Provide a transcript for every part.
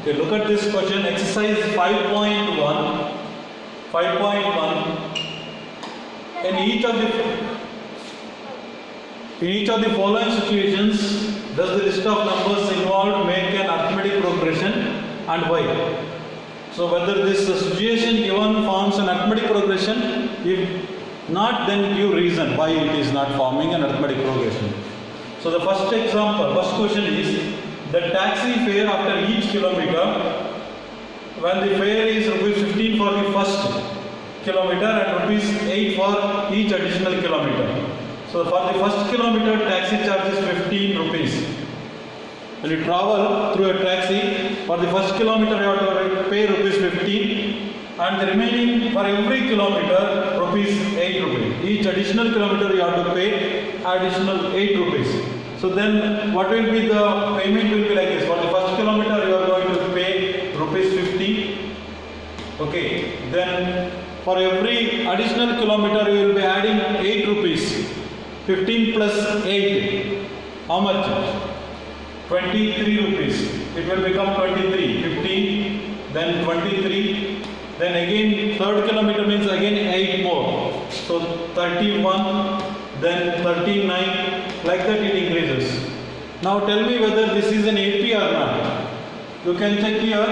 Okay, look at this question, exercise 5.1. 5.1. In each of the following situations, does the list of numbers involved make an arithmetic progression and why? So whether this situation given forms an arithmetic progression, if not, then give reason why it is not forming an arithmetic progression. So the first example, first question is, the taxi fare after each kilometer, when the fare is ₹15 for the first kilometer and ₹8 for each additional kilometer. So for the first kilometer, taxi charge is ₹15. When you travel through a taxi, for the first kilometer you have to pay ₹15, and the remaining for every kilometer ₹8. Each additional kilometer you have to pay additional ₹8. So then what will be the payment will be like this. For the first kilometer you are going to pay ₹50. Okay, then for every additional kilometer you will be adding ₹8. 15 plus 8, how much? ₹23. It will become 23. 15, then 23, then again third kilometer means again 8 more. So 31, then 39, like that it increases. Now tell me whether this is an AP or not. You can check here,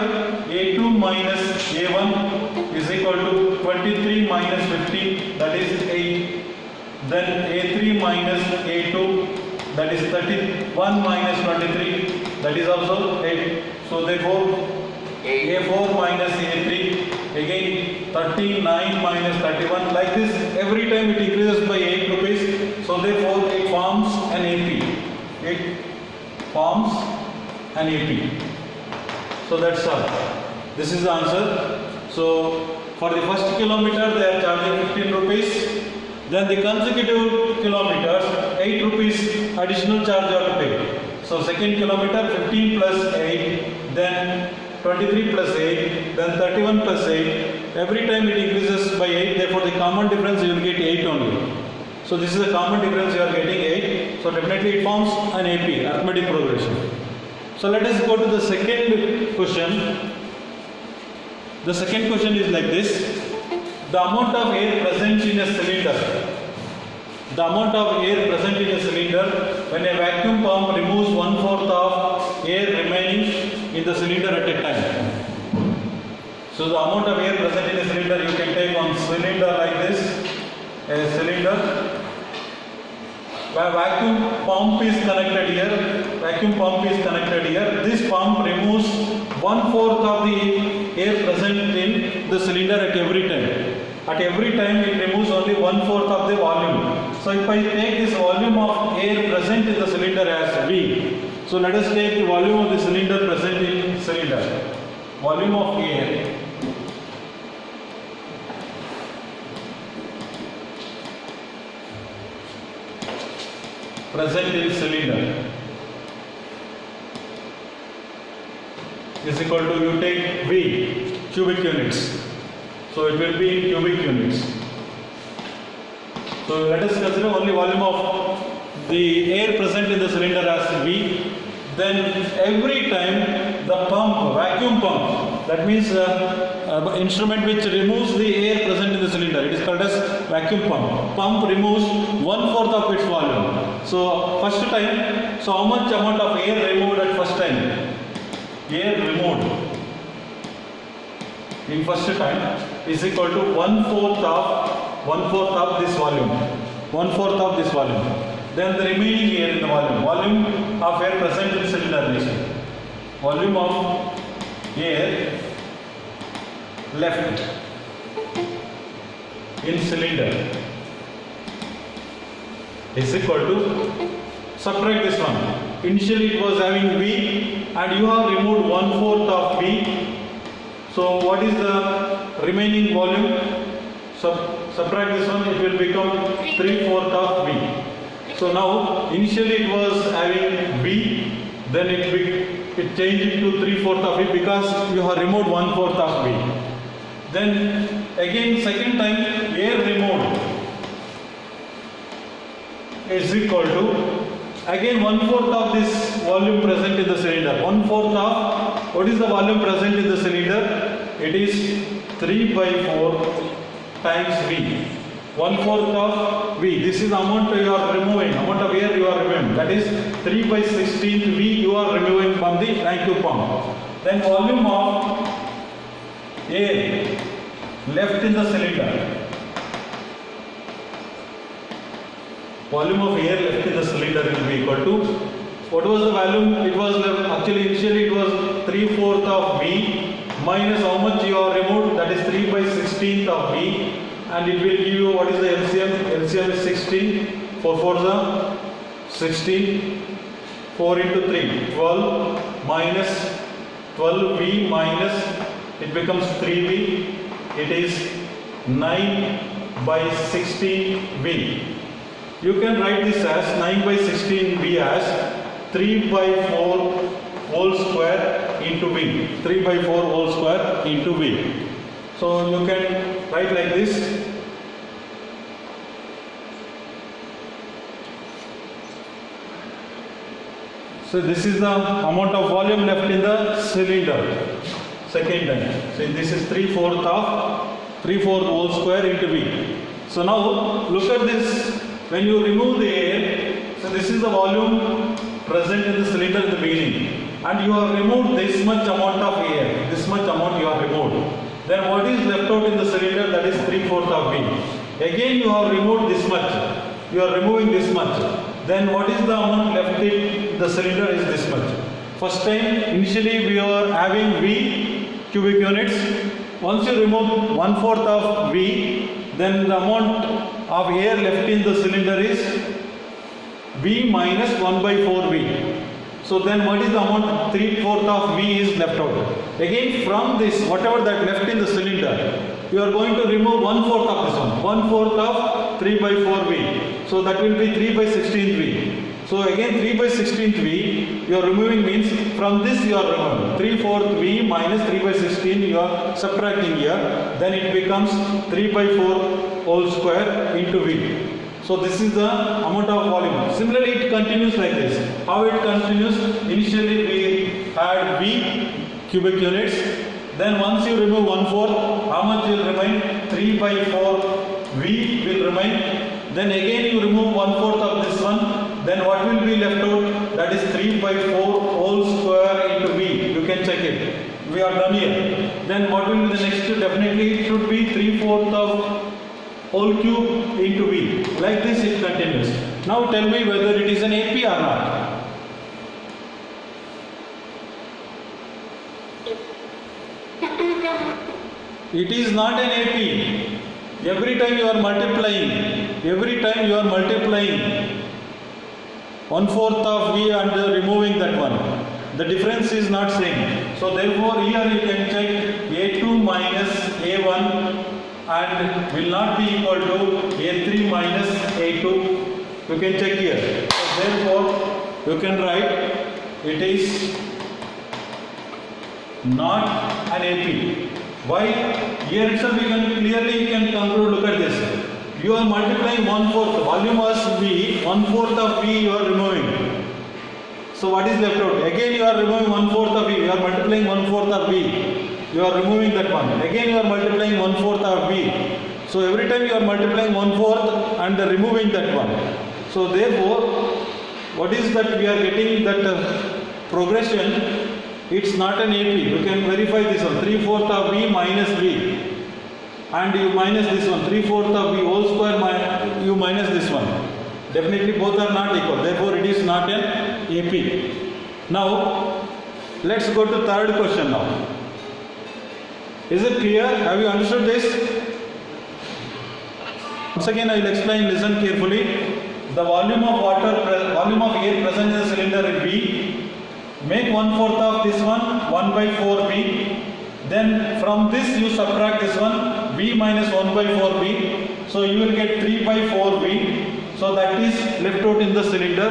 A2 minus A1 is equal to 23 minus 15, that is 8. Then A3 minus A2, that is 31 minus 23, that is also 8. So therefore A4 minus A3, again 39 minus 31, like this every time it increases by ₹8. So therefore it forms an AP. It forms an AP. So that's all. This is the answer. So for the first kilometer they are charging ₹15. Then the consecutive kilometers, ₹8 additional charge you have to pay. So second kilometer 15 plus 8, then 23 plus 8, then 31 plus 8. Every time it increases by 8, therefore the common difference you will get 8 only. So this is the common difference you are getting 8. So definitely it forms an AP, arithmetic progression. So let us go to the second question. The second question is like this. The amount of air present in a cylinder. The amount of air present in a cylinder when a vacuum pump removes 1/4 of air remaining in the cylinder at a time. So the amount of air present in a cylinder, you can take one cylinder like this, a cylinder. Where vacuum pump is connected here, this pump removes 1/4 of the air present in the cylinder at every time. At every time it removes only 1/4 of the volume. So if I take this volume of air present in the cylinder as V, so let us take the volume of the cylinder present in cylinder. Volume of air present in cylinder is equal to, you take V, cubic units. So it will be in cubic units. So let us consider only volume of the air present in the cylinder as V. Then every time the pump, vacuum pump, that means instrument which removes the air present in the cylinder, it is called as vacuum pump. Pump removes 1/4 of its volume. So first time, so how much amount of air removed at first time? Air removed in first time is equal to 1/4 of this volume. 1/4 of this volume. Then the remaining air in the volume of air present in cylinder is volume of air left in cylinder is equal to, subtract this one. Initially it was having V and you have removed 1/4 of V. So what is the remaining volume? Subtract this one, it will become 3/4 of V. So now initially it was having V, then it changed into 3/4 of V because you have removed 1/4 of V. Then again second time air removed is equal to Again 1/4 of this volume present in the cylinder. 1/4 of, what is the volume present in the cylinder? It is 3/4 times V. 1/4 of V. This is the amount you are removing, amount of air you are removing. That is 3/16 V you are removing from the vacuum pump. Then volume of air left in the cylinder. Volume of air left in the cylinder will be equal to, what was the volume? It was actually initially it was 3/4 of V minus how much you have removed, that is 3/16 of V, and it will give you what is the LCM? LCM is 16, 4 4s are 16, 4 into 3, 12 minus 12V minus, it becomes 3V, it is 9/16V. You can write this as 9/16V as 3/4 whole square into V. 3/4 whole square into V. So you can write like this. So this is the amount of volume left in the cylinder. Second time. So this is 3/4 whole square into V. So now look at this. When you remove the air, so this is the volume present in the cylinder in the beginning, and you have removed this much amount of air, this much amount you have removed. Then what is left out in the cylinder? That is 3/4 of V. Again you have removed this much, you are removing this much. Then what is the amount left in the cylinder is this much. First time initially we are having V cubic units. Once you remove 1/4 of V, then the amount of air left in the cylinder is V minus 1/4V. So then what is the amount? 3/4 of V is left out. Again from this, whatever that left in the cylinder, you are going to remove 1/4 of this one. 1/4 of 3/4V. So that will be 3/16V. So again 3/16V you are removing, means from this you are removing 3/4 V minus 3/16 you are subtracting here, then it becomes 3/4 whole square into V. So this is the amount of volume. Similarly it continues like this. How it continues? Initially we had V cubic units, then once you remove 1/4, how much will remain? 3/4 V will remain. Then again you remove 1/4 of this one, then what will be left out? That is 3/4 whole square into V. You can check it. We are done here. Then what will be the next? Definitely it should be 3/4 of whole cube into V. Like this it continues. Now tell me whether it is an AP or not. It is not an AP. Every time you are multiplying, 1/4 of V and removing that one, the difference is not same. So therefore here you can check A2 minus A1 and will not be equal to A3 minus A2. You can check here. So therefore you can write it is not an AP. Why? Here itself you can clearly conclude. Look at this. You are multiplying 1/4. Volume was V. 1/4 of V you are removing. So what is left out? Again you are removing 1/4 of V. You are multiplying 1/4 of V. You are removing that one. Again you are multiplying 1/4 of V. So every time you are multiplying 1/4 and removing that one. So therefore, what is that we are getting that progression? It's not an AP. You can verify this one. 3/4 of V minus V. And you minus this one. 3/4 of V whole square you minus this one. Definitely both are not equal. Therefore it is not an AP. Now let's go to third question now. Is it clear? Have you understood this? Once again I will explain, listen carefully. The volume of air present in the cylinder is V. Make 1/4 of this one, 1/4V. Then from this you subtract this one, V minus 1/4V. So you will get 3/4V. So that is left out in the cylinder.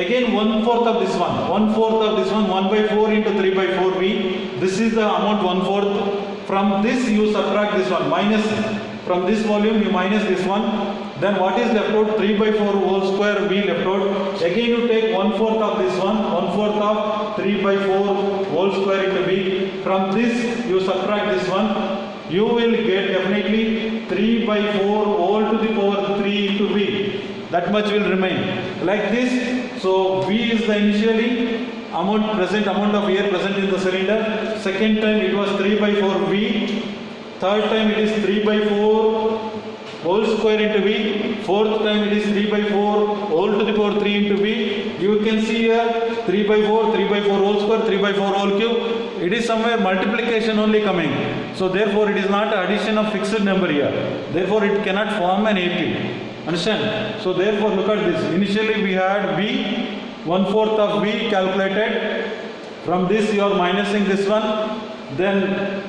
Again 1/4 of this one, 1/4 into 3/4V. This is the amount 1/4. From this you subtract this one, minus, from this volume you minus this one. Then what is left out? 3 by 4 whole square v left out. Again you take 1/4 of this one, 1/4 of 3 by 4 whole square into v. From this you subtract this one. You will get definitely 3 by 4 whole to the power 3 into v. That much will remain. Like this. So v is the initially amount of air present in the cylinder. Second time it was 3 by 4 v. Third time it is 3 by 4 whole square into v. Fourth time it is 3 by 4 whole to the power 3 into v. You can see here 3 by 4, 3 by 4 whole square, 3 by 4 whole cube. It is somewhere multiplication only coming. So therefore it is not addition of fixed number here. Therefore it cannot form an AP. Understand? So therefore look at this. Initially we had v, 1/4 of v calculated. From this you are minusing this one. Then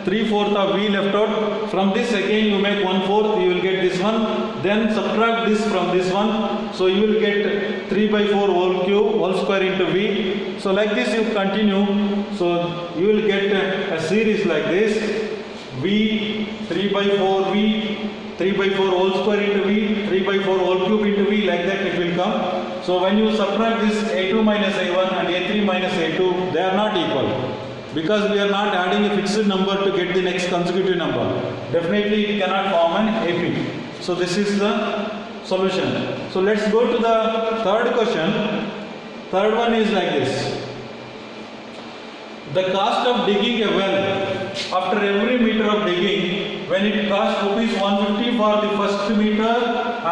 3/4 of v left out. From this again you make 1/4, you will get this one. Then subtract this from this one. So you will get 3 by 4 whole cube whole square into v. So like this you continue. So you will get a series like this. V 3 by 4 v, 3 by 4 whole square into v, 3 by 4 whole cube into v, like that it will come. So when you subtract this a2 minus a1 and a3 minus a2, they are not equal. Because we are not adding a fixed number to get the next consecutive number. Definitely it cannot form an AP. So this is the solution. So let's go to the third question. Third one is like this. The cost of digging a well, after every meter of digging, when it costs rupees 150 for the first meter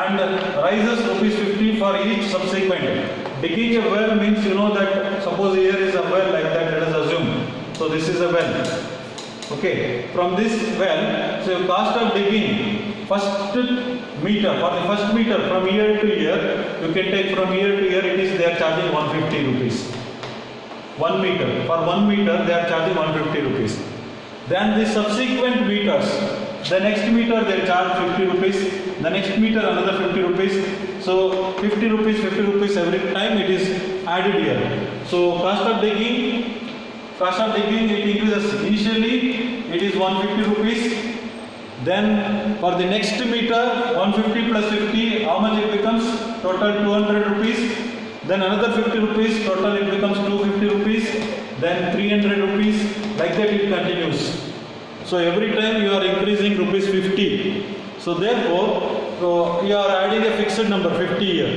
and rises rupees 50 for each subsequent. Digging a well means you know that suppose here is a well like that, let us assume. So this is a well. Okay. From this well, so cost of digging first meter, for the first meter from here to here, you can take from here to here, it is they are charging 150 rupees. 1 meter. For 1 meter they are charging 150 rupees. Then the subsequent meters, the next meter they charge 50 rupees, the next meter another 50 rupees. So 50 rupees every time it is added here. So cost of digging it increases. Initially it is 150 rupees. Then for the next meter 150 plus 50, how much it becomes? Total 200 rupees. Then another 50 rupees, total it becomes 250 rupees. Then 300 rupees. Like that it continues. So every time you are increasing rupees 50. So therefore, you are adding a fixed number 50 here.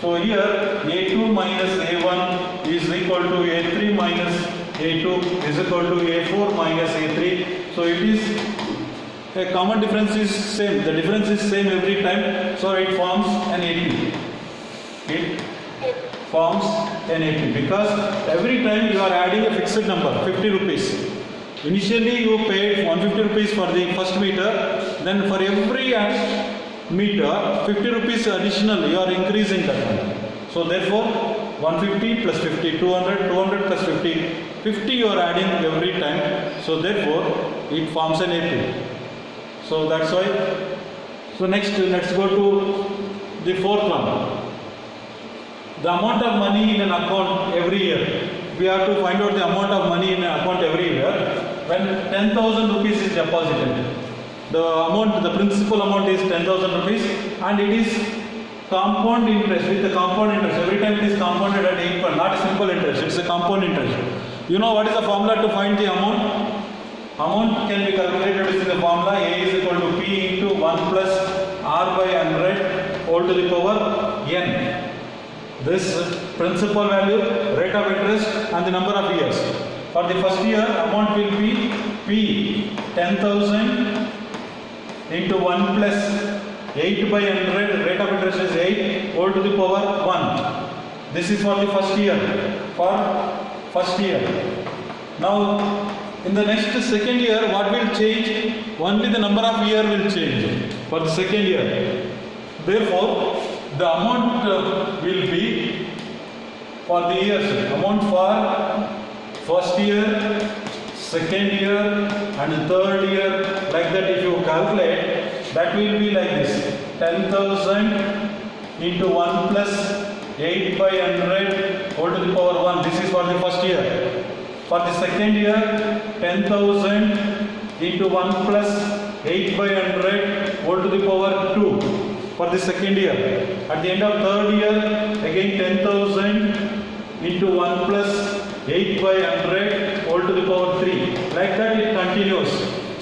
So here A2 minus A1 is equal to A3 minus A2 is equal to A4 minus A3. So it is a common difference is same. The difference is same every time. So it forms an AP. It forms an AP because every time you are adding a fixed number 50 rupees. Initially you paid 150 rupees for the first meter. Then for every meter 50 rupees additional you are increasing that one. So therefore 150 plus 50, 200, 200 plus 50, 50 you are adding every time. So therefore it forms an AP. So that's why. So next let's go to the fourth one. The amount of money in an account every year. We have to find out the amount of money in an account every year. When 10,000 rupees is deposited, the principal amount is 10,000 rupees and it is compound interest with the compound interest. Every time it is compounded at 8%, not a simple interest, it's a compound interest. You know what is the formula to find the amount? Amount can be calculated using the formula A is equal to P into 1 plus R by 100 whole to the power N. This principal value, rate of interest and the number of years. For the first year, amount will be P 10,000 into 1 plus 8 by 100, rate of interest is 8 whole to the power 1. This is for the first year. For first year. Now, in the next second year, what will change? Only the number of year will change for the second year. Therefore, the amount will be for the years. Amount for first year, second year and third year. Like that if you calculate, that will be like this. 10,000 into 1 plus 8 by 100 whole to the power 1. This is for the first year. For the second year, 10,000 into 1 plus 8 by 100 whole to the power 2. for the second year. At the end of third year, again 10,000 into 1 plus 8 by 100 all to the power 3. Like that it continues.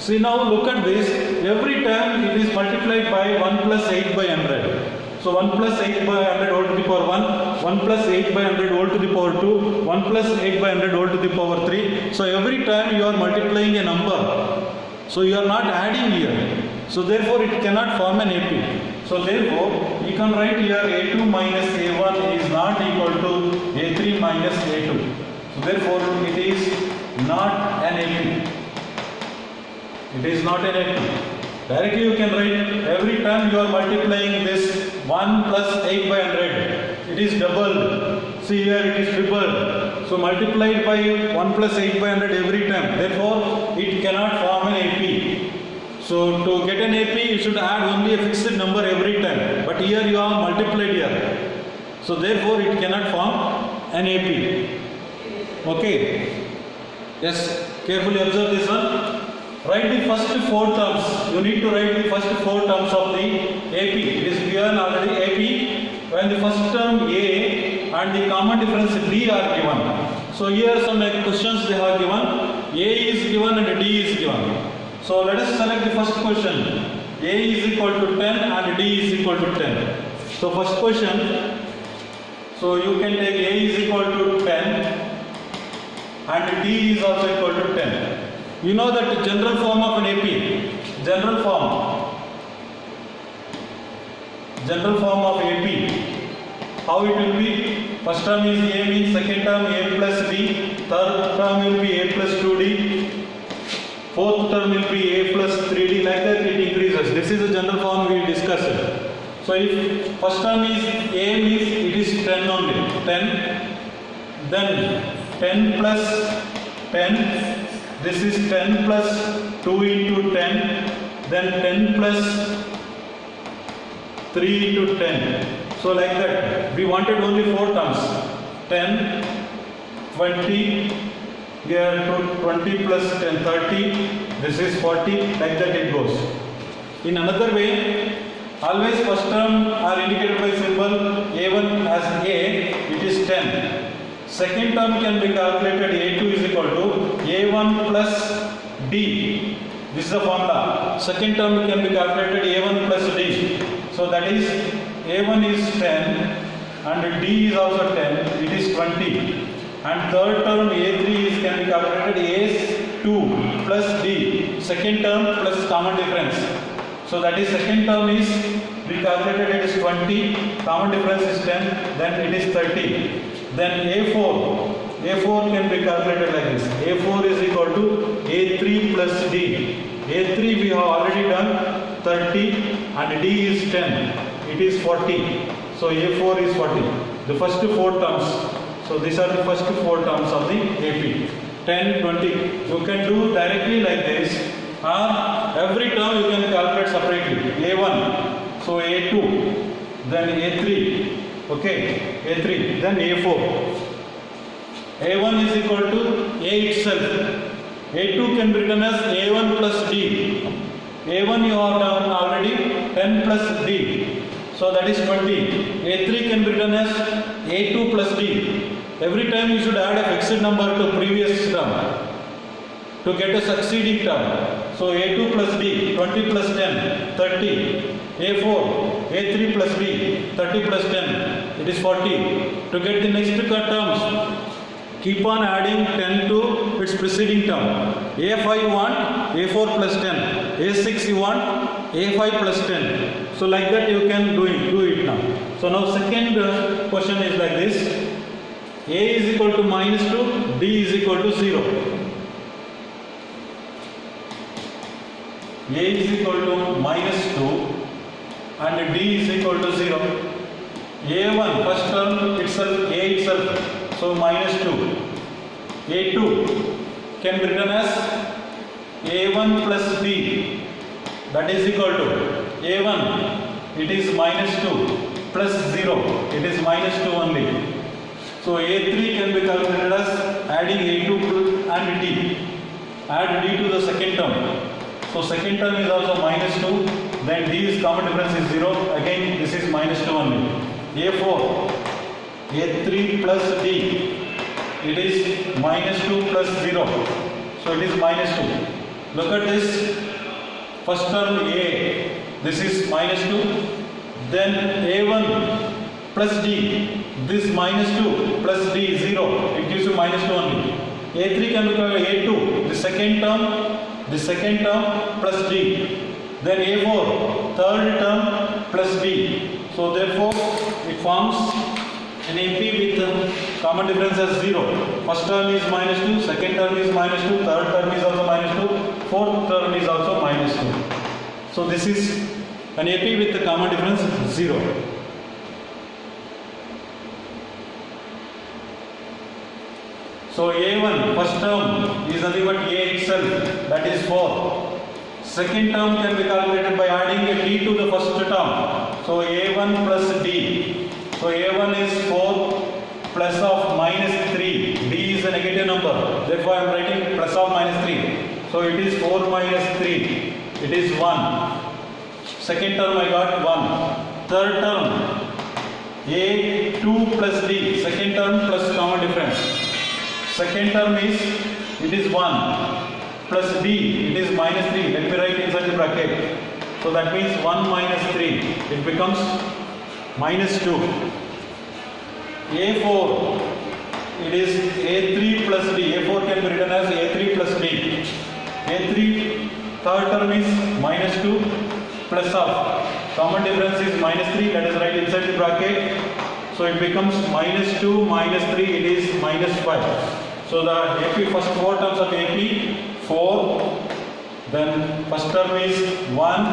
See, now look at this. Every time it is multiplied by 1 plus 8 by 100. So 1 plus 8 by 100 all to the power 1, 1 plus 8 by 100 all to the power 2, 1 plus 8 by 100 all to the power 3. So every time you are multiplying a number. So you are not adding here. So therefore it cannot form an AP. So therefore you can write here A2 minus A1 is not equal to A3 minus A2. So therefore it is not an AP. It is not an AP. Directly you can write every time you are multiplying this 1 plus 8 by 100. It is doubled. See here it is tripled. So multiplied by 1 plus 8 by 100 every time. Therefore it cannot form an AP. So to get an AP you should add only a fixed number every time. But here you have multiplied here. So therefore it cannot form an AP. Okay. Yes, carefully observe this one. Write the first 4 terms. You need to write the first 4 terms of the AP. It is given already AP when the first term A and the common difference D are given. So here some questions they have given. A is given and D is given. So let us select the first question. A is equal to 10 and D is equal to 10. So first question. So you can take A is equal to 10 and D is also equal to 10. You know that the general form of an AP, general form of AP, how it will be? First term is A means second term A plus D, third term will be A plus 2D, fourth term will be A plus 3D, like that it increases. This is the general form we discussed. So if first term is A means it is 10 only, 10, then 10 plus 10, this is 10 plus 2 into 10, then 10 plus 3 into 10. So like that, we wanted only 4 terms, 10, 20, here 20 plus 10, 30, this is 40, like that it goes. In another way, always first term are indicated by symbol A1 as A, it is 10. Second term can be calculated A2 is equal to A1 plus D. This is the formula. Second term can be calculated A1 plus D. So that is A1 is 10 and D is also 10. It is 20. And third term A3 is can be calculated A2 plus D. Second term plus common difference. So that is second term is we calculated it is 20. Common difference is 10. Then it is 30. Then A4 can be calculated like this. A4 is equal to A3 plus D. A3 we have already done 30 and D is 10. It is 40. So A4 is 40. The first 4 terms. So these are the first 4 terms of the AP. 10, 20. You can do directly like this. Every term you can calculate separately. A1. So A2. Then A3. Okay, A3, then A4. A1 is equal to A itself. A2 can be written as A1 plus D. A1 you have done already 10 plus D. So that is 20. A3 can be written as A2 plus D. Every time you should add a fixed number to previous term to get a succeeding term. So A2 plus D, 20 plus 10, 30. A4, A3 plus D, 30 plus 10, it is 40. To get the next terms, keep on adding 10 to its preceding term. A5 you want, A4 plus 10. A6 you want, A5 plus 10. So like that you can do it now. So now second question is like this. A is equal to minus 2, D is equal to 0. A is equal to minus 2 and D is equal to 0. A1 first term itself, A itself, so minus 2. A2 can be written as A1 plus D, that is equal to A1, it is minus 2 plus 0, it is minus 2 only. So A3 can be calculated as adding A2 and D. Add D to the second term. So second term is also minus 2, then D is common difference is 0. Again this is minus 2 only. A4, A3 plus D, it is minus 2 plus 0. So it is minus 2. Look at this. First term A, this is minus 2. Then A1 plus D, this minus 2 plus D 0. It gives you minus 2 only. A3 can become A2, the second term plus D. Then A4, third term plus D. So therefore, it forms an AP with common difference as 0. First term is minus 2, second term is minus 2, third term is also minus 2, fourth term is also minus 2. So this is an AP with the common difference 0. So A1, first term is nothing but A itself, that is 4. Second term can be calculated by adding a D to the first term. So A1 plus D. So A1 is 4 plus of minus 3. D is a negative number. Therefore I am writing plus of minus 3. So it is 4 minus 3. It is 1. Second term I got 1. Third term A2 plus D. Second term plus common difference. Second term is, it is 1 plus D, it is minus 3. Let me write inside the bracket. So that means 1 minus 3. It becomes minus 2. A4, it is A3 plus D. A4 can be written as A3 plus D. A3, third term is minus 2 plus of common difference is minus 3. That is right inside the bracket. So it becomes minus 2 minus 3. It is minus 5. So the AP, first 4 terms of AP, 4, then first term is 1,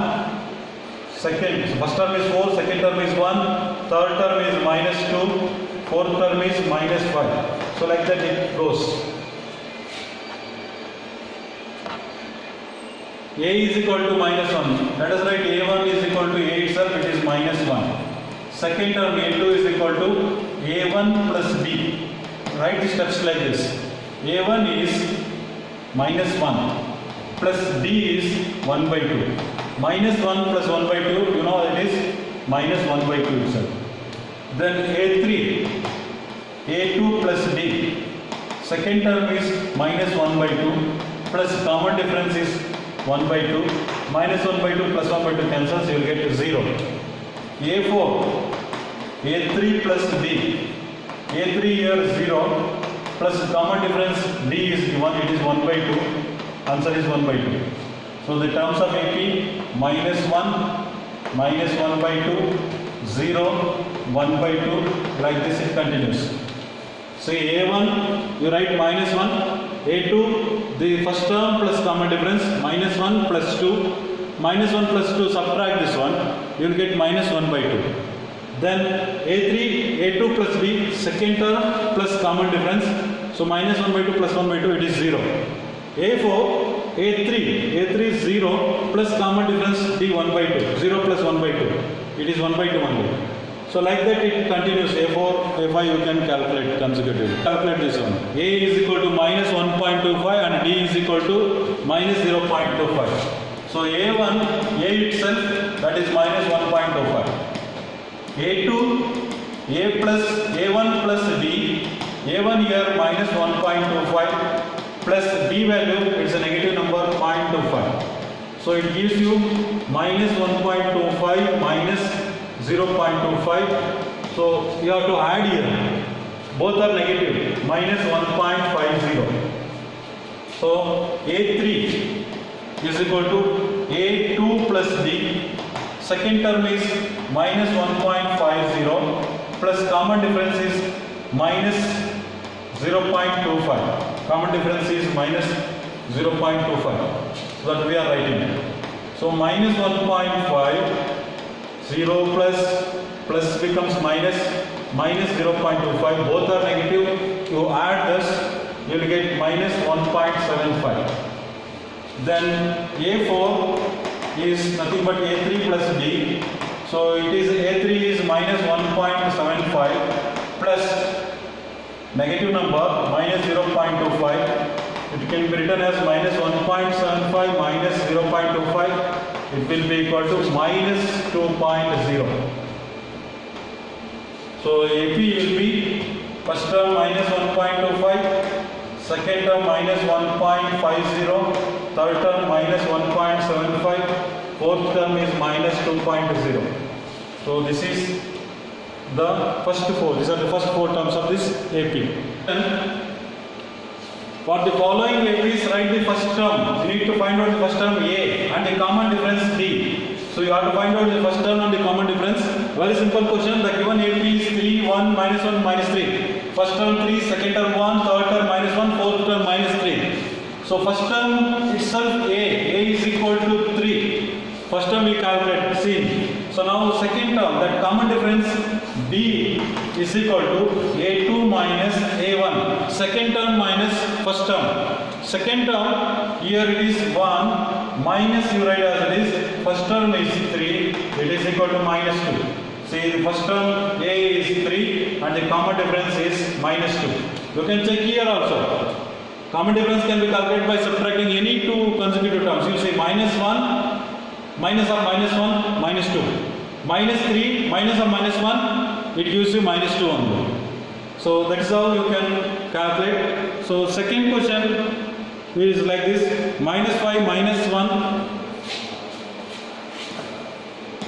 first term is 4, second term is 1, third term is minus 2, fourth term is minus 5. So like that it goes. A is equal to minus 1. Let us write A1 is equal to A itself, it is minus 1. Second term A2 is equal to A1 plus B. Write the steps like this. A1 is minus 1 plus D is 1 by 2. Minus 1 plus 1 by 2, you know that is minus 1 by 2 itself. Then A3, A2 plus D. Second term is minus 1 by 2 plus common difference is 1 by 2. Minus 1 by 2 plus 1 by 2 cancels, you will get to 0. A4, A3 plus D. A3 here 0 plus common difference D is given, it is 1 by 2. Answer is 1 by 2. So the terms of AP minus 1, minus 1 by 2, 0, 1 by 2, like this it continues. So A1, you write minus 1, A2, the first term plus common difference, minus 1 plus 2, minus 1 plus 2, subtract this one, you will get minus 1 by 2. Then A3, A2 plus B, second term plus common difference. So minus 1 by 2 plus 1 by 2, it is 0. A4, A3 is 0 plus common difference D 1 by 2. 0 plus 1 by 2. It is 1 by 2 only. So like that it continues. A4, A5 you can calculate consecutively. Calculate this one. A is equal to minus 1.25 and D is equal to minus 0.25. So A1, A itself, that is minus 1.25. A2, A1 plus D, A1 here minus 1.25 plus D value, it's a negative number 0.25. So it gives you minus 1.25 minus 0.25. So you have to add here. Both are negative, minus 1.50. So A3 is equal to A2 plus D. Second term is minus 1.50 plus common difference is minus 0.25. Common difference is minus 0.25. So that we are writing. So minus 1.5, 0 plus becomes minus 0.25. Both are negative. You add this, you will get minus 1.75. Then A4 is nothing but A3 plus D. So it is A3 is minus 1.75 plus negative number minus 0.25. It can be written as minus 1.75 minus 0.25 it will be equal to minus 2.0. So AP will be first term minus 1.25, second term minus 1.50, third term minus 1.75, fourth term is minus 2.0. So this is the first four. These are the first four terms of this AP. And for the following APs, write the first term. You need to find out the first term A and the common difference D. So you have to find out the first term and the common difference. Very simple question. The given AP is 3, 1, minus 1, minus 3. First term 3, second term 1, third term minus 1, fourth term minus 3. So first term itself A is equal to 3. First term we calculate, see. So now second term, that common difference B is equal to A2 minus A1. Second term minus first term. Second term, here it is 1, minus you write as it is. First term is 3, it is equal to minus 2. See, the first term A is 3 and the common difference is minus 2. You can check here also. Common difference can be calculated by subtracting any two consecutive terms. You say minus 1, minus or minus 1, minus 2. Minus 3, minus or minus 1, it gives you minus 2 only. So that's how you can calculate. So second question is like this, minus 5, minus 1,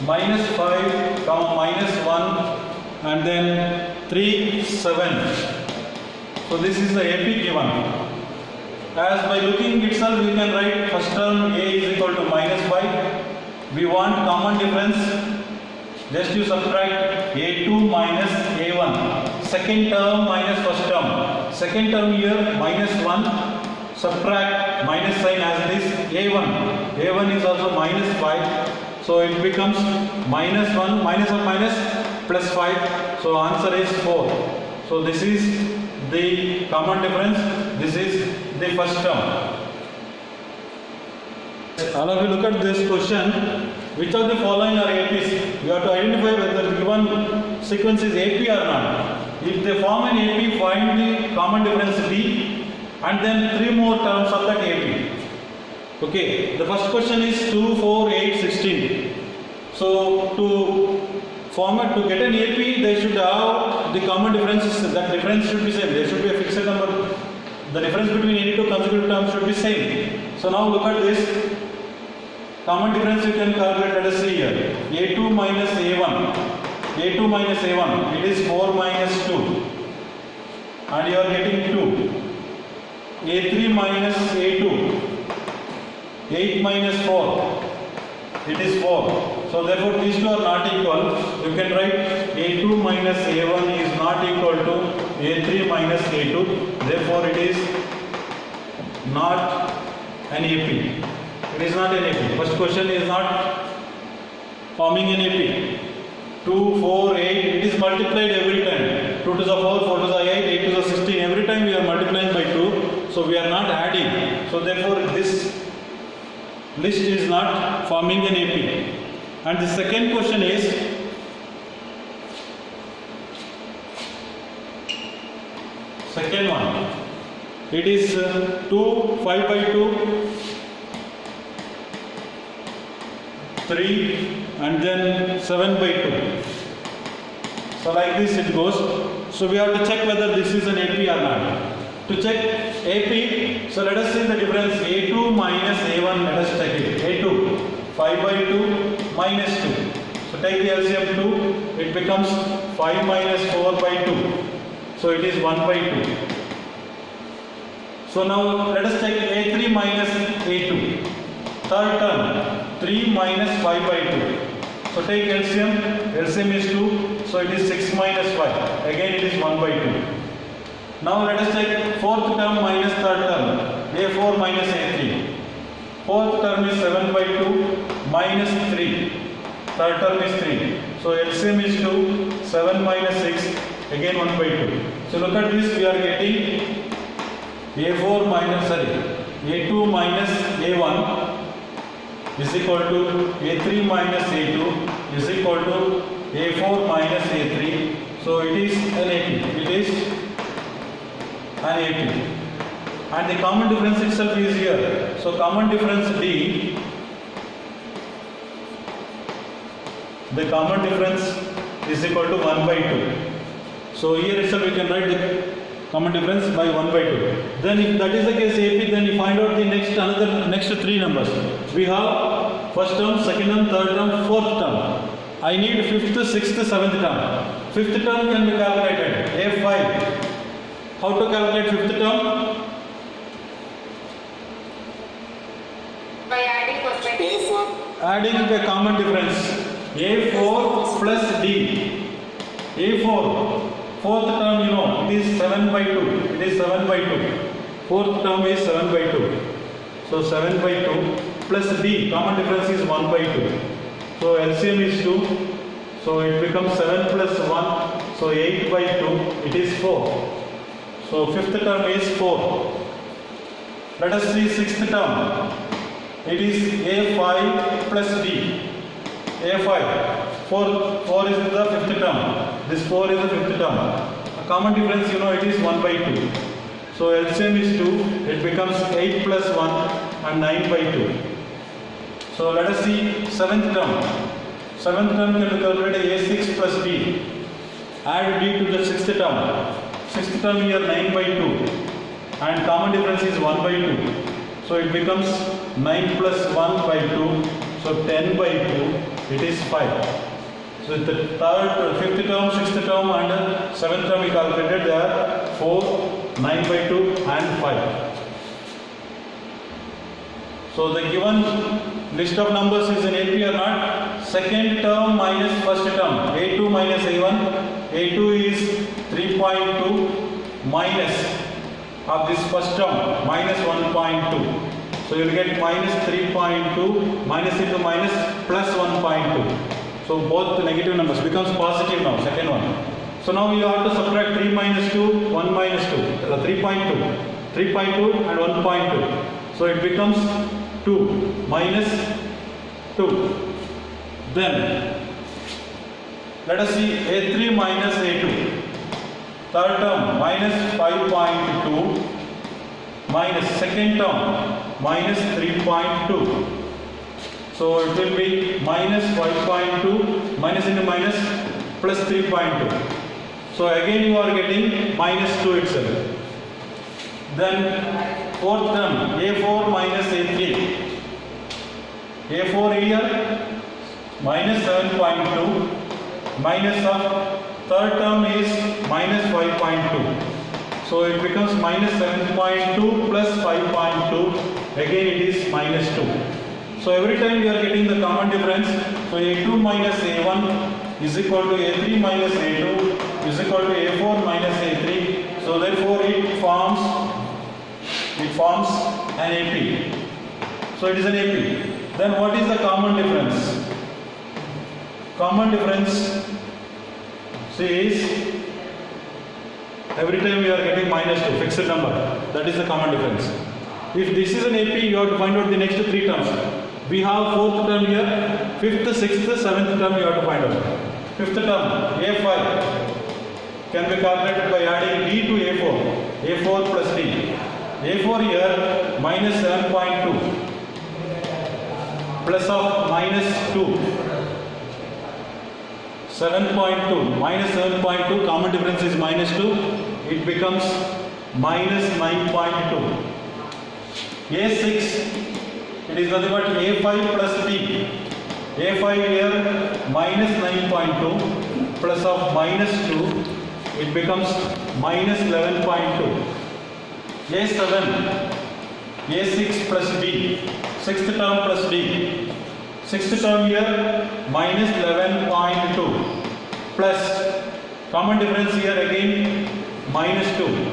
minus 5, comma minus 1, and then 3, 7. So this is the AP given. As by looking itself, you can write first term A is equal to minus 5. We want common difference. Just you subtract A2 minus A1. Second term minus first term. Second term here minus 1. Subtract minus sign as it is A1. A1 is also minus 5. So it becomes minus 1. Minus or minus plus 5. So answer is 4. So this is the common difference. This is the first term. All of you look at this question. Which of the following are APs? You have to identify whether the given sequence is AP or not. If they form an AP, find the common difference D and then 3 more terms of that AP. Okay, the first question is 2, 4, 8, 16. So to get an AP, they should have the common differences. That difference should be same. There should be a fixed number. The difference between any two consecutive terms should be same. So now look at this. Common difference you can calculate. Let us see here. A2 minus A1. A2 minus A1. It is 4 minus 2. And you are getting 2. A3 minus A2. 8 minus 4. It is 4. So therefore these two are not equal. You can write A2 minus A1 is not equal to A3 minus A2. Therefore it is not an AP. It is not an AP. First question is not forming an AP. 2, 4, 8. It is multiplied every time. 2 to the 4, 4 to the 8, 8 to the 16. Every time we are multiplying by 2. So we are not adding. So therefore this list is not forming an AP. And the second question is second one. It is 2, 5 by 2, 3 and then 7 by 2. So like this it goes. So we have to check whether this is an AP or not. To check AP, so let us see the difference A2 minus A1, let us check it. A2, 5 by 2 minus 2. So take the LCM 2, it becomes 5 minus 4 by 2. So it is 1 by 2. So now let us check A3 minus A2. Third term, 3 minus 5 by 2. So take LCM, LCM is 2, so it is 6 minus 5. Again it is 1 by 2. Now let us take fourth term minus third term, A4 minus A3. Fourth term is 7 by 2 minus 3. Third term is 3. So LCM is 2, 7 minus 6, again 1 by 2. So look at this, we are getting A4 minus, A2 minus A1 is equal to A3 minus A2 is equal to A4 minus A3. So it is an AP. It is an AP. And the common difference itself is here. So common difference D the common difference is equal to 1 by 2. So here itself we can write the common difference by 1 by 2. Then if that is the case AP, then you find out the next three numbers. We have first term, second term, third term, fourth term. I need fifth, sixth, seventh term. Fifth term can be calculated, A5. How to calculate fifth term? By adding A4. Adding the common difference. A4 plus D. A4. Fourth term, you know, it is 7 by 2. It is 7 by 2. Fourth term is 7 by 2. So 7 by 2 plus D. Common difference is 1 by 2. So LCM is 2. So it becomes 7 plus 1. So 8 by 2. It is 4. So fifth term is 4. Let us see sixth term. It is A5 plus D. A5. 4 is the fifth term. This 4 is the fifth term. A common difference, you know, it is 1 by 2. So LCM is 2. It becomes 8 plus 1 and 9 by 2. So let us see seventh term. Seventh term can be calculated A6 plus D. Add D to the sixth term. Sixth term here 9 by 2. And common difference is 1 by 2. So it becomes 9 plus 1 by 2. So 10 by 2. It is 5. So the third, fifth term, sixth term and seventh term we calculated, they are 4, 9 by 2 and 5. So the given list of numbers is in AP or not? Second term minus first term, A2 minus A1. A2 is 3.2 minus of this first term, minus 1.2. So you will get minus 3.2, minus into minus, plus 1.2. So both the negative numbers becomes positive now, second one. So now you have to subtract 3 minus 2, 1 minus 2, 3.2, 3.2 and 1.2. So it becomes 2 minus 2. Then let us see A3 minus A2. Third term minus 5.2 minus second term minus 3.2. So it will be minus 5.2 minus into minus plus 3.2. So again you are getting minus 2 itself. Then fourth term A4 minus A3. A4 here minus 7.2 minus of third term is minus 5.2. So it becomes minus 7.2 plus 5.2. Again it is minus 2. So every time we are getting the common difference, so A2 minus A1 is equal to A3 minus A2 is equal to A4 minus A3. So therefore it forms an AP. So it is an AP. Then what is the common difference? Common difference, see, is every time we are getting minus 2, fixed number. That is the common difference. If this is an AP, you have to find out the next three terms. We have fourth term here, fifth, sixth, seventh term you have to find out. Fifth term, A5 can be calculated by adding D to A4. A4 plus D. A4 here minus 7.2 plus of minus 2. 7.2 minus 7.2, common difference is minus 2. It becomes minus 9.2. A6, it is nothing but A5 plus D. A5 here minus 9.2 plus of minus 2. It becomes minus 11.2. A7, A6 plus D. Sixth term plus D. Sixth term here minus 11.2 plus common difference here again minus 2.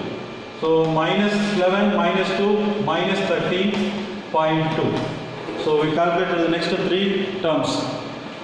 So minus 11 minus 2 minus 13.2. So we calculate the next three terms.